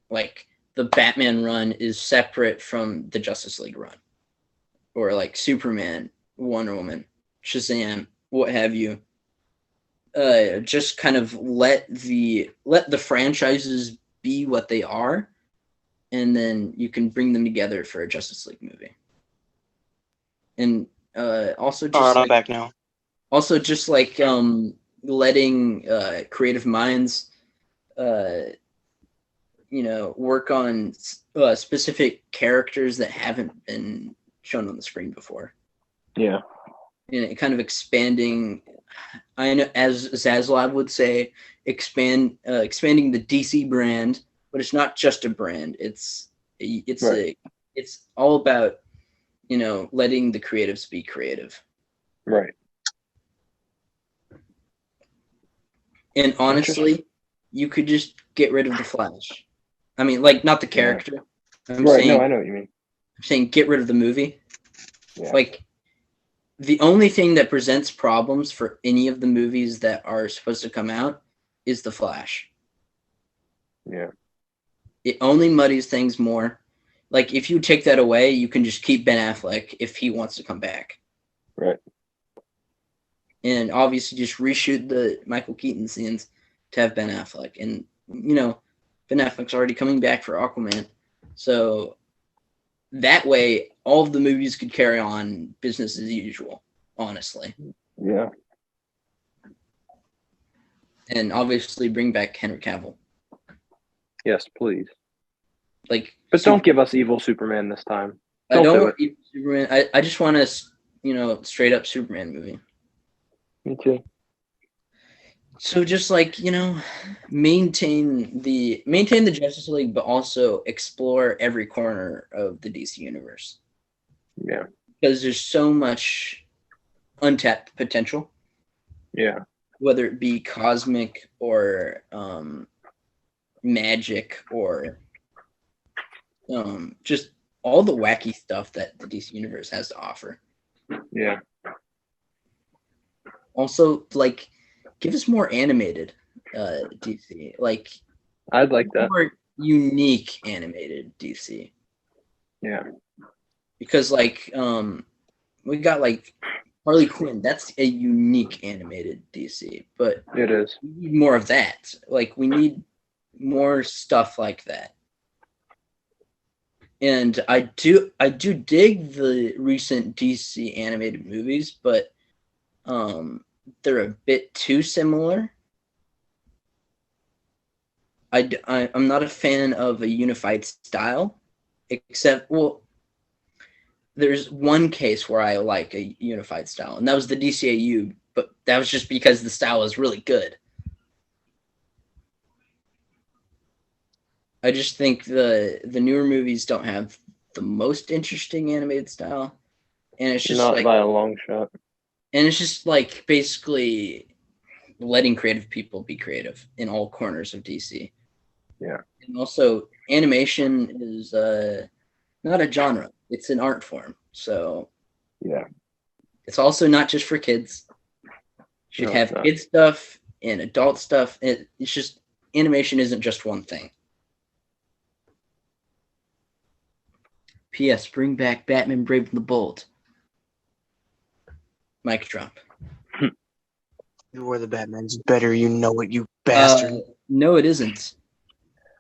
A: the Batman run is separate from the Justice League run, or like Superman, Wonder Woman, Shazam, what have you. Just kind of let the franchises be what they are, and then you can bring them together for a Justice League movie. And also just
B: all right, I'm back now.
A: Also just like letting creative minds work on specific characters that haven't been shown on the screen before.
C: Yeah.
A: and kind of expanding. I know, as Zaslav would say, expanding the DC brand, but it's not just a brand.
C: Right.
A: It's all about letting the creatives be creative.
C: Right.
A: And honestly, you could just get rid of the Flash. I mean, like, not the character. I'm
C: Right. No,
A: saying
C: I know what you mean.
A: I'm saying get rid of the movie.
C: Yeah.
A: Like, the only thing that presents problems for any of the movies that are supposed to come out is the Flash.
C: Yeah.
A: It only muddies things more. Like, if you take that away, you can just keep Ben Affleck if he wants to come back.
C: Right.
A: And obviously just reshoot the Michael Keaton scenes to have Ben Affleck. And, Ben Affleck's already coming back for Aquaman. So that way, all of the movies could carry on business as usual, honestly.
C: Yeah.
A: And obviously bring back Henry Cavill.
C: Yes, please.
A: Like,
C: but don't give us evil Superman this time.
A: I don't want evil Superman. I just want a straight up Superman movie.
C: Me too.
A: So just maintain the Justice League, but also explore every corner of the DC universe.
C: Yeah.
A: Because there's so much untapped potential.
C: Yeah.
A: Whether it be cosmic or magic or just all the wacky stuff that the DC universe has to offer.
C: Yeah.
A: Also, give us more animated DC.
C: I'd like that.
A: More unique animated DC.
C: Yeah.
A: Because we got Harley Quinn. That's a unique animated DC, but
C: it is.
A: We need more of that. We need more stuff like that. And I do dig the recent DC animated movies, but they're a bit too similar. I'm not a fan of a unified style, except, there's one case where I like a unified style, and that was the DCAU, but that was just because the style is really good. I just think the newer movies don't have the most interesting animated style, and it's just
C: not by a long shot.
A: And it's just basically letting creative people be creative in all corners of DC.
C: Yeah.
A: And also, animation is not a genre; it's an art form. So
C: yeah,
A: it's also not just for kids. You should have kid stuff and adult stuff. It's just animation isn't just one thing. P.S. Bring back Batman Brave and the Bold. Mic drop.
B: You are the Batman's better, you know it, you bastard.
A: No, it isn't.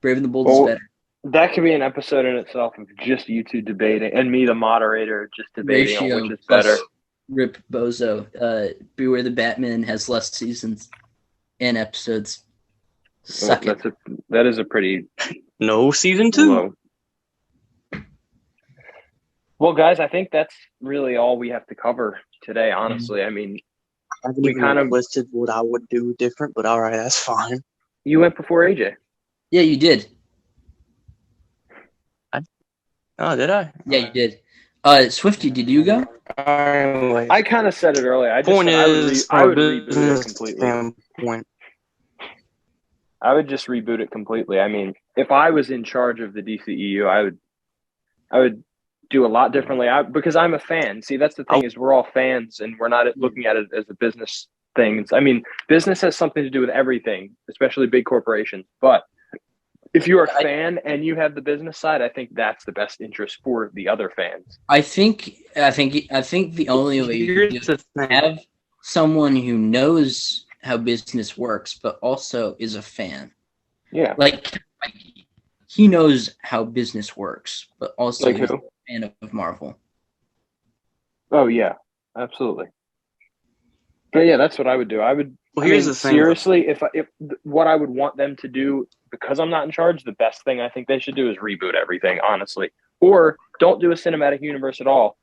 A: Brave and the Bold is better.
C: That could be an episode in itself of just you two debating, and me, the moderator, just debating on which is better.
A: Rip Bozo. Beware the Batman has less seasons and episodes. Suck it.
C: That is a pretty
B: no season 2.
C: Low. Well, guys, I think that's really all we have to cover today. Honestly, I mean,
B: we kind of listed what I would do different, but all right, that's fine.
C: You went before AJ.
A: Yeah, you did.
B: Oh, did I?
A: Yeah, you did. Swifty, did you go?
C: I kind of said it earlier. I would reboot it completely. I would just reboot it completely. I mean, if I was in charge of the DCEU, I would do a lot differently. Because I'm a fan. See, that's the thing is we're all fans, and we're not looking at it as a business thing. I mean, business has something to do with everything, especially big corporations. But if you're a fan and you have the business side, I think that's the best interest for the other fans.
A: I think the only way you can have someone who knows how business works, but also is a fan.
C: Yeah.
A: He knows how business works, but also
C: is a
A: fan of Marvel.
C: Oh yeah, absolutely. But yeah, that's what I would do.
B: Here's the thing.
C: Seriously, if what I would want them to do, because I'm not in charge, the best thing I think they should do is reboot everything, honestly. Or don't do a cinematic universe at all.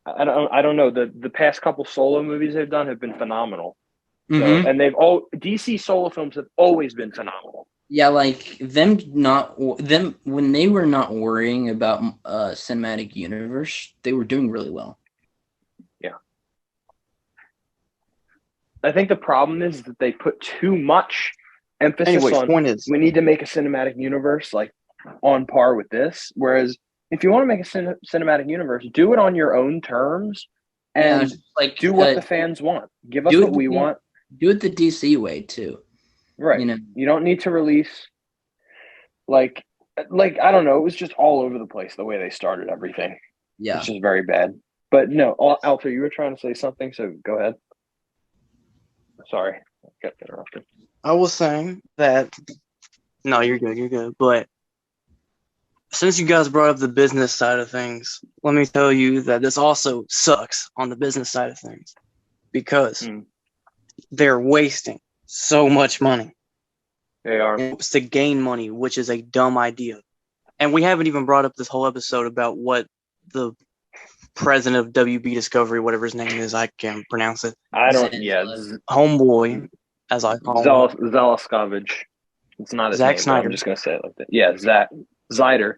C: I don't know. The past couple solo movies they've done have been phenomenal. So,
A: Mm-hmm.
C: and DC solo films have always been phenomenal.
A: Yeah, like them when they were not worrying about cinematic universe, they were doing really well.
C: Yeah. I think the problem is that they put too much emphasis
B: Anyways,
C: on
B: point is,
C: we need to make a cinematic universe like on par with this. Whereas if you want to make a cinematic universe, do it on your own terms and
A: like
C: do what the fans want. Give us
A: do
C: what
A: it
C: we want.
A: do it the DC way too.
C: Right.
A: You know,
C: You don't need to release like I don't know. It was just all over the place the way they started everything.
A: yeah.
C: It's just very bad. But no, Alfred, you were trying to say something, so go ahead. Sorry, I got interrupted.
B: I was saying that. No, you're good. But since you guys brought up the business side of things, let me tell you that this also sucks on the business side of things because they're wasting so much money.
C: They are.
B: It's to gain money, which is a dumb idea. And we haven't even brought up this whole episode about what the president of WB Discovery, whatever his name is, I can't pronounce it.
C: I don't. Yeah,
B: Homeboy, as I call him.
C: Zelaskovich. It's not his
B: Zack
C: name.
B: Snyder.
C: I'm just gonna say it like that. Yeah, Zack Zyder.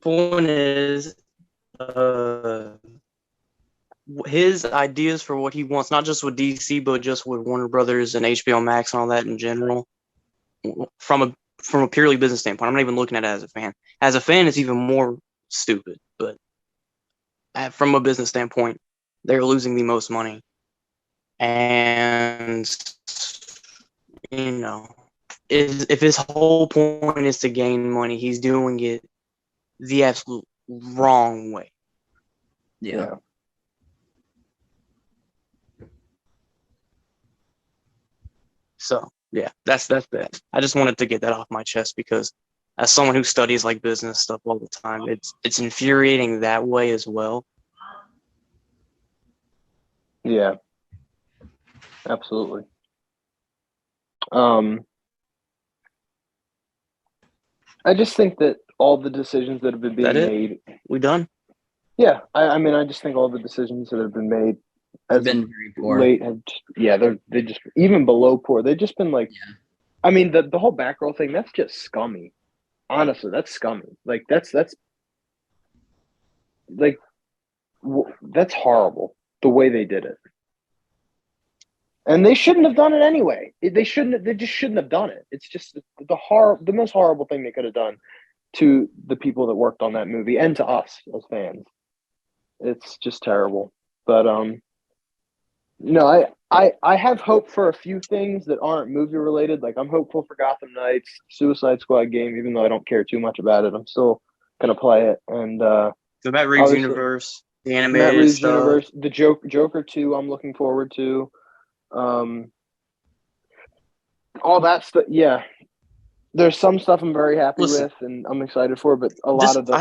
B: Point is, his ideas for what he wants, not just with DC, but just with Warner Brothers and HBO Max and all that in general, from a purely business standpoint. I'm not even looking at it as a fan. As a fan, it's even more stupid. But from a business standpoint, they're losing the most money. And, if his whole point is to gain money, he's doing it the absolute wrong way.
A: Yeah.
B: So yeah, that's bad. I just wanted to get that off my chest because as someone who studies like business stuff all the time, it's infuriating that way as well.
C: Yeah, absolutely. I just think that all the decisions that have been being made.
B: We done?
C: Yeah, I mean, I just think all the decisions that have been made
A: have been very poor.
C: Late have they just even below poor. They've just been like, I mean, the whole backroll thing, that's just scummy. Honestly, that's scummy. Like that's like that's horrible the way they did it. And they shouldn't have done it anyway. They just shouldn't have done it. It's just the most horrible thing they could have done to the people that worked on that movie and to us as fans. It's just terrible. But no, I have hope for a few things that aren't movie related. Like I'm hopeful for Gotham Knights, Suicide Squad game, even though I don't care too much about it. I'm still gonna play it. And
B: the Matt Reeves universe, the animated
C: Matt Reeves
B: stuff.
C: universe, the Joker 2 I'm looking forward to. All that stuff, yeah. There's some stuff I'm very happy with and I'm excited for, but a lot of the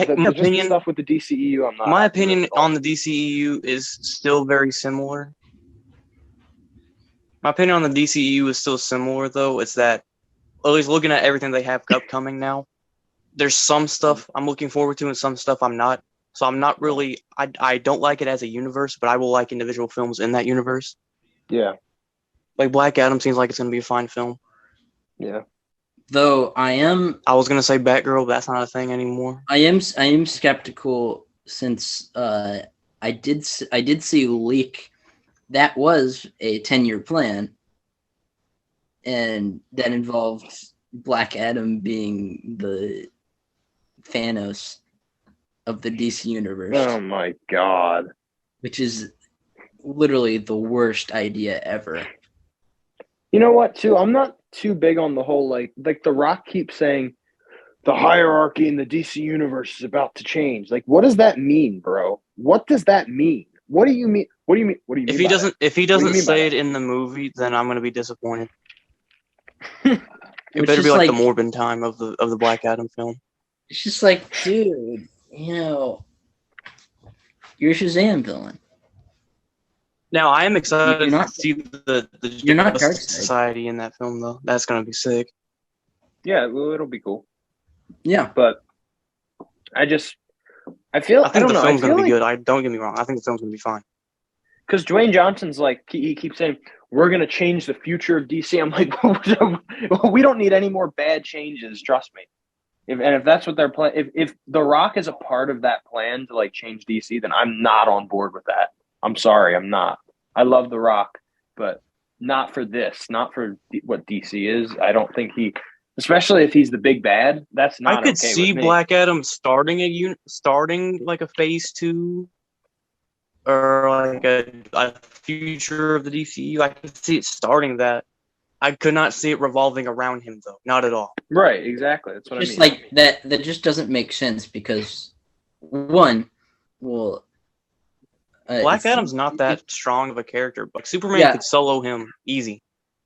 C: stuff with the DCEU, I'm not.
B: My opinion on the DCEU is still very similar. My opinion on the DCEU is still similar, though. It's that, at least looking at everything they have upcoming now, there's some stuff I'm looking forward to and some stuff I'm not. So I'm not really, I don't like it as a universe, but I will like individual films in that universe.
C: Yeah.
B: Like Black Adam seems like it's going to be a fine film.
C: Yeah.
A: Though I
B: was going to say Batgirl, but that's not a thing anymore.
A: I am skeptical since I did see a leak that was a 10-year plan, and that involved Black Adam being the Thanos of the DC universe.
C: Oh my god.
A: Which is literally the worst idea ever.
C: You know what, too? I'm not too big on the whole, like The Rock keeps saying the hierarchy in the DC universe is about to change. Like, what does that mean, bro? What does that mean? What do you mean? What do you mean? What do you mean?
B: If he doesn't say it in the movie, then I'm going to be disappointed. It better be like the Morbin time of the Black Adam film.
A: It's just like, dude, you're a Shazam villain.
B: Now, I am excited to see the
A: Justice
B: Society in that film, though. That's going to be sick.
C: Yeah, well, it'll be cool.
A: Yeah.
C: But I just,
B: I think
C: don't
B: the
C: know.
B: film's
C: I
B: gonna
C: feel
B: be
C: like,
B: good. Don't get me wrong. I think the film's gonna be fine.
C: because Dwayne Johnson's like he keeps saying we're gonna change the future of DC. I'm like, we don't need any more bad changes. Trust me. If that's what they're planning, if The Rock is a part of that plan to like change DC, then I'm not on board with that. I'm sorry, I'm not. I love The Rock, but not for this, not for what DC is. I don't think especially if he's the big bad, that's
B: I
C: not
B: could
C: okay
B: see
C: with me.
B: Black Adam starting like a phase 2 or like a future of the DCU. I could see it starting that. I could not see it revolving around him though, not at all.
C: Right, exactly. That's what I
A: Just
C: mean.
A: like that just doesn't make sense because one, well,
B: Black Adam's not that strong of a character. Like Superman
A: Yeah.
B: could solo him easy.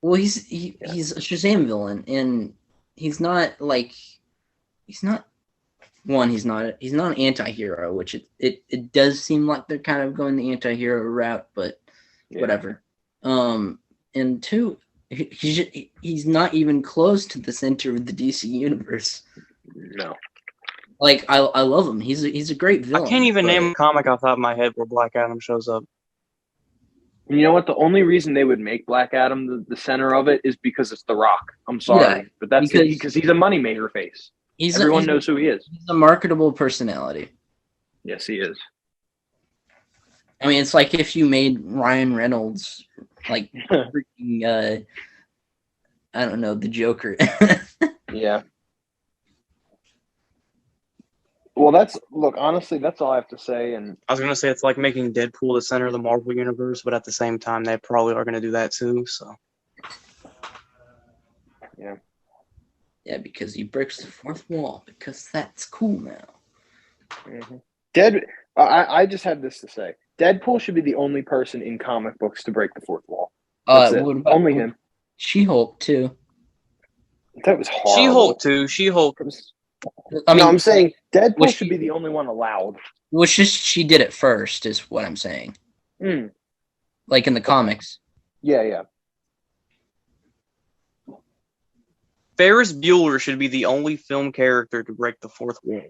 A: well, he's a Shazam villain, and he's not he's not an anti-hero, which it does seem like they're kind of going the anti-hero route, but whatever. And two, he's not even close to the center of the DC universe.
C: No.
A: Like I love him. He's a great villain.
B: I can't even name a comic off the top of my head where Black Adam shows up.
C: You know what? The only reason they would make Black Adam the center of it is because it's The Rock. I'm sorry, but that's because he's a moneymaker face. Everyone knows who he is.
A: He's a marketable personality.
C: Yes, he is.
A: I mean, it's like if you made Ryan Reynolds like freaking, I don't know, the Joker.
C: Yeah. Well, honestly, that's all I have to say. And
B: I was gonna say it's like making Deadpool the center of the Marvel universe, but at the same time, they probably are gonna do that too. So.
C: Yeah.
A: Yeah, because he breaks the fourth wall. Because that's cool now.
C: Mm-hmm. I just have this to say: Deadpool should be the only person in comic books to break the fourth wall. That's it. Only him.
A: She-Hulk too.
C: That was horrible.
B: She-Hulk.
C: I'm saying Deadpool should be the only one allowed.
A: Well, she did it first, is what I'm saying. Like in the comics.
C: Yeah.
B: Ferris Bueller should be the only film character to break the fourth wall.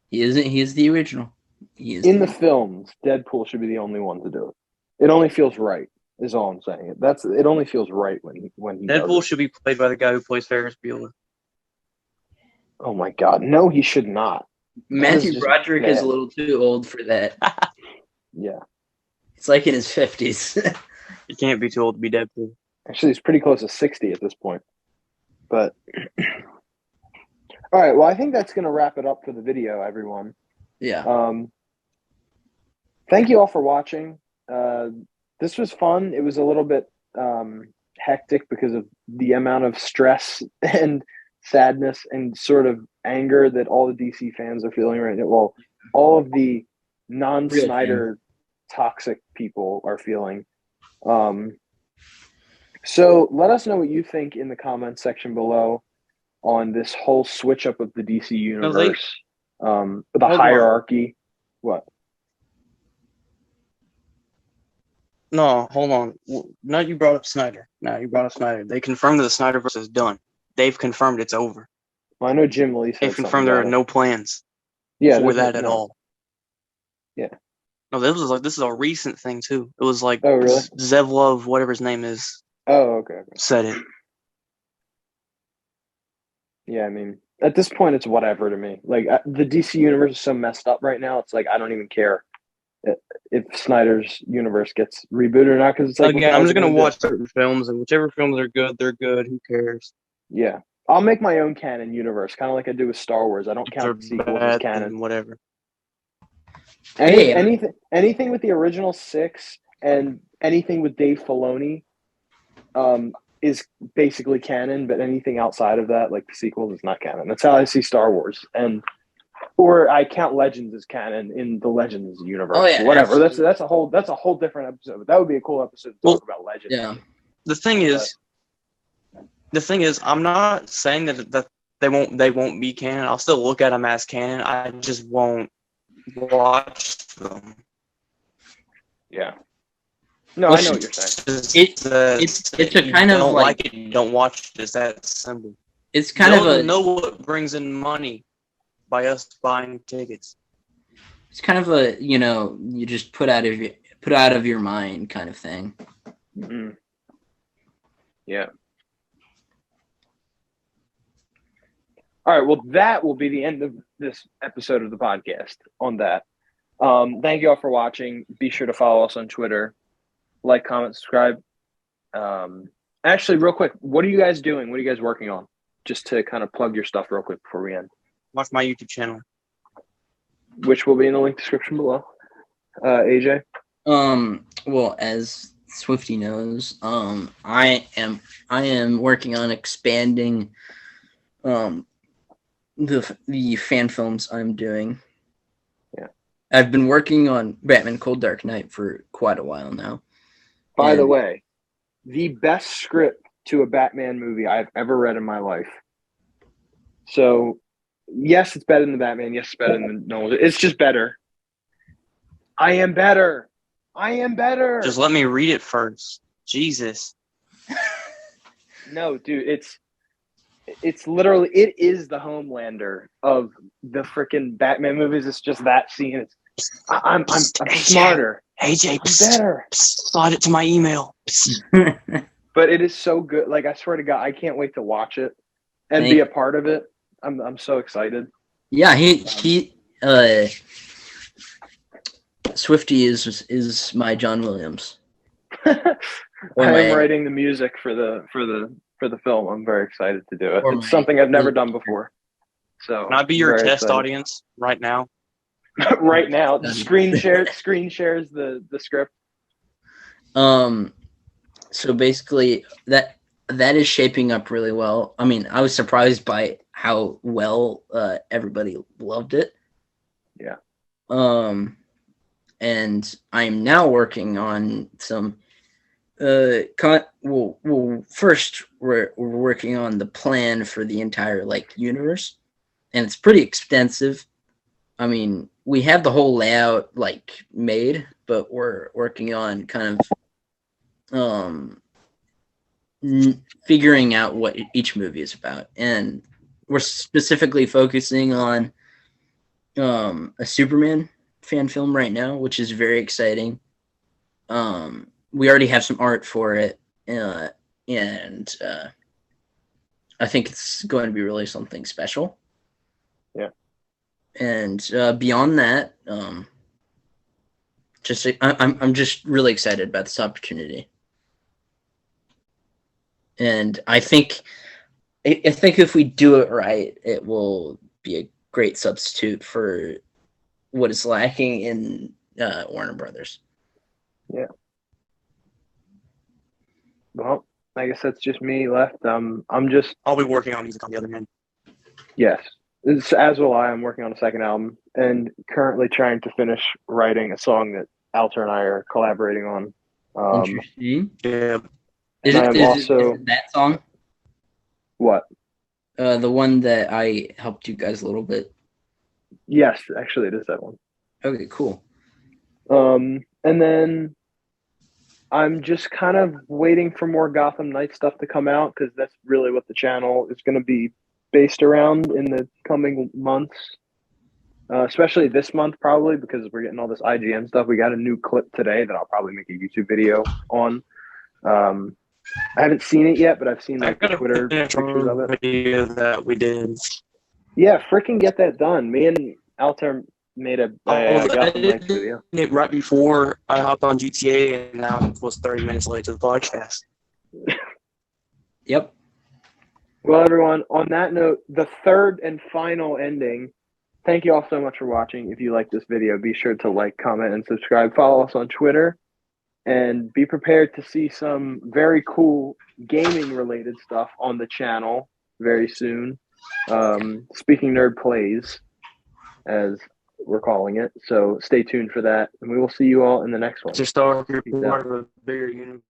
A: He is the original.
C: In the films, Deadpool should be the only one to do it. It only feels right, is all I'm saying. It only feels right when he
B: Deadpool should be played by the guy who plays Ferris Bueller.
C: Oh my God, no, he should not.
A: Matthew Broderick is a little too old for that.
C: Yeah,
A: it's like in his 50s.
B: He can't be too old to be Deadpool.
C: Actually, he's pretty close to 60 at this point. But all right, well, I think that's going to wrap it up for the video, everyone.
A: Yeah.
C: Thank you all for watching. This was fun. It was a little bit hectic because of the amount of stress and sadness and sort of anger that all the DC fans are feeling right now. Well, all of the non-Snyder toxic people are feeling. So let us know what you think in the comments section below on this whole switch up of the DC universe, the hierarchy. What?
B: No, hold on. Now you brought up Snyder. They confirmed that the Snyderverse is done. They've confirmed it's over.
C: Well, I know Jim Lee said
B: they've confirmed there are no plans for that at all.
C: Yeah.
B: No, this is a recent thing too. It was like
C: really?
B: Zevlov, whatever his name is.
C: Oh, okay.
B: Said it.
C: Yeah, I mean, at this point, it's whatever to me. Like the DC universe is so messed up right now. It's like I don't even care if Snyder's universe gets rebooted or not, because it's like
B: again, I'm just gonna watch certain films, and whichever films are good, they're good. Who cares?
C: Yeah, I'll make my own canon universe, kind of like I do with Star Wars. I don't count the sequels as canon.
B: Whatever.
C: Anything with the original 6 and anything with Dave Filoni, is basically canon. But anything outside of that, like the sequels, is not canon. That's how I see Star Wars, or I count Legends as canon in the Legends universe.
A: Oh, yeah,
C: whatever. Absolutely. That's a whole different episode. That would be a cool episode to talk about Legends.
A: Yeah.
B: The thing is, I'm not saying that they won't be canon. I'll still look at them as canon. I just won't watch them.
C: Yeah. No, I know what you're saying.
A: It's a kind of
B: don't like it. Don't watch it. It's that simple.
A: it's kind of
B: They'll
A: a
B: know what brings in money by us buying tickets.
A: it's kind of a you just put out of your mind kind of thing.
C: Mm-hmm. Yeah. All right. Well, that will be the end of this episode of the podcast. On that, thank you all for watching. Be sure to follow us on Twitter, like, comment, subscribe. Actually, real quick, what are you guys doing? What are you guys working on? Just to kind of plug your stuff real quick before we end.
B: Watch my YouTube channel,
C: which will be in the link description below. AJ?
A: Well, as Swifty knows, I am working on expanding the fan films I'm doing.
C: Yeah.
A: I've been working on Batman Cold Dark Knight for quite a while now.
C: By the way, the best script to a Batman movie I've ever read in my life. So, yes, it's better than the Batman. Yes, it's better than Nolan. It's just better. I am better.
B: Just let me read it first. Jesus.
C: No, dude, it's literally, it is the Homelander of the freaking Batman movies. It's just that scene. I'm smarter.
B: AJ,
C: I'm better.
B: Slide it to my email.
C: But it is so good. Like, I swear to God, I can't wait to watch it and be a part of it. I'm so excited.
A: Yeah, he Swifty is my John Williams.
C: I am writing the music for the film. I'm very excited to do it. It's something I've never done before. So
B: can I be your test audience right now?
C: Right now, the screen shares the script.
A: So basically, that is shaping up really well. I mean, I was surprised by how well everybody loved it.
C: Yeah.
A: And I'm now working on some. Well, first we're working on the plan for the entire universe, and it's pretty extensive. I mean, we have the whole layout made, but we're working on kind of figuring out what each movie is about, and we're specifically focusing on a Superman fan film right now, which is very exciting. We already have some art for it, and I think it's going to be really something special.
C: Yeah.
A: And beyond that, I'm just really excited about this opportunity. And I think if we do it right, it will be a great substitute for what is lacking in Warner Brothers.
C: Yeah. Well, I guess that's just me left.
B: I'll be working on music on the other hand.
C: Yes. As will I. I'm working on a second album and currently trying to finish writing a song that Alter and I are collaborating on.
A: Interesting.
B: Yeah.
A: Is it that song?
C: What?
A: The one that I helped you guys a little bit.
C: Yes, actually, it is that one.
A: Okay, cool.
C: And then I'm just kind of waiting for more Gotham Knights stuff to come out because that's really what the channel is going to be based around in the coming months. Especially this month, probably, because we're getting all this IGN stuff. We got a new clip today that I'll probably make a YouTube video on. I haven't seen it yet, but I've seen the Twitter pictures of it.
B: Video that we did.
C: Yeah, freaking get that done. Me and Alter made a Gotham Knights video.
B: Right before I hopped on GTA, and now it was 30 minutes late to the podcast.
A: Yep.
C: Well, everyone, on that note, the third and final ending. Thank you all so much for watching. If you like this video, be sure to like, comment, and subscribe. Follow us on Twitter. And be prepared to see some very cool gaming-related stuff on the channel very soon. Speaking Nerd Plays, as we're calling it. So stay tuned for that. And we will see you all in the next one.
B: Just start, you're part of a bigger universe.